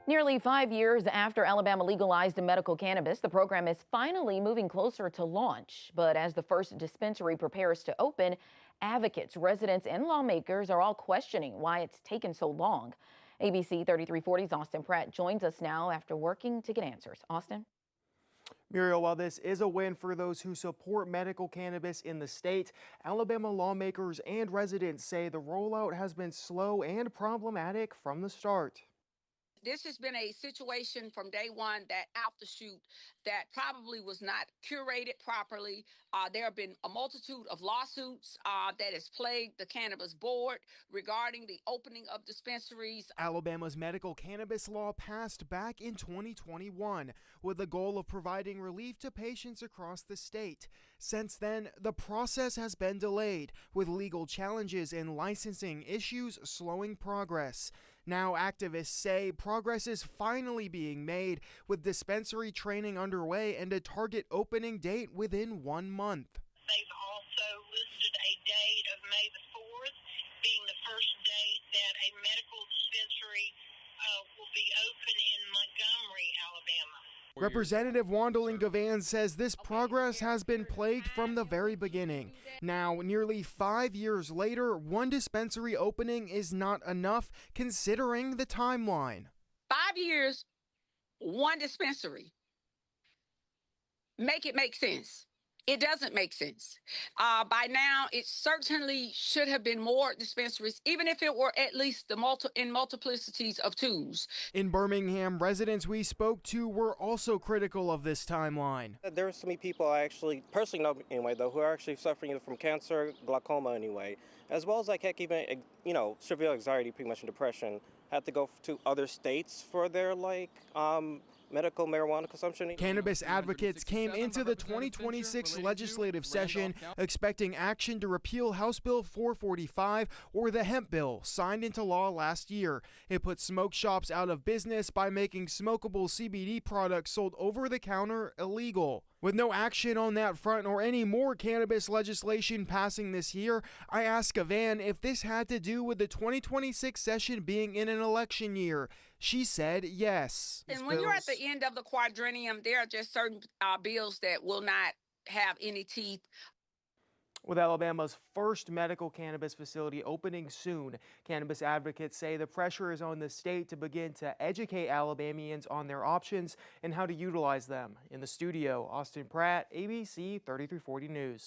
Nearly 5 years after Alabama legalized medical cannabis, the program is finally moving closer to launch. But as the first dispensary prepares to open, advocates, residents, and lawmakers are all questioning why it's taken so long. ABC 3340's Austin Pratt joins us now after working to get answers. Austin? Muriel, while this is a win for those who support medical cannabis in the state, Alabama lawmakers and residents say the rollout has been slow and problematic from the start. This has been a situation from day one that out the chute that probably was not curated properly. There have been a multitude of lawsuits that has plagued the cannabis board regarding the opening of dispensaries. Alabama's medical cannabis law passed back in 2021 with the goal of providing relief to patients across the state. Since then, the process has been delayed, with legal challenges and licensing issues slowing progress. Now, activists say progress is finally being made, with dispensary training underway and a target opening date within 1 month. They've also listed a date of May the 4th being the first date that a medical dispensary will be open in Montgomery, Alabama. Representative Wandling Gavan says this progress has been plagued from the very beginning. Now, nearly 5 years later, one dispensary opening is not enough considering the timeline. 5 years, one dispensary. Make it make sense. It doesn't make sense. By now, it certainly should have been more dispensaries, even if it were at least in multiplicities of twos. In Birmingham, residents we spoke to were also critical of this timeline. There are so many people I actually personally know anyway, though, who are actually suffering from cancer, glaucoma anyway, as well as even, severe anxiety, pretty much, and depression, had to go to other states for their medical marijuana consumption. Cannabis advocates came into the 2026 legislative session expecting action to repeal House Bill 445 or the hemp bill signed into law last year. It put smoke shops out of business by making smokable CBD products sold over the counter illegal. With no action on that front or any more cannabis legislation passing this year, I asked Gavan if this had to do with the 2026 session being in an election year. She said yes. And when you're at the end of the quadrennium, there are just certain bills that will not have any teeth. With Alabama's first medical cannabis facility opening soon, cannabis advocates say the pressure is on the state to begin to educate Alabamians on their options and how to utilize them. In the studio, Austin Pratt, ABC 3340 News.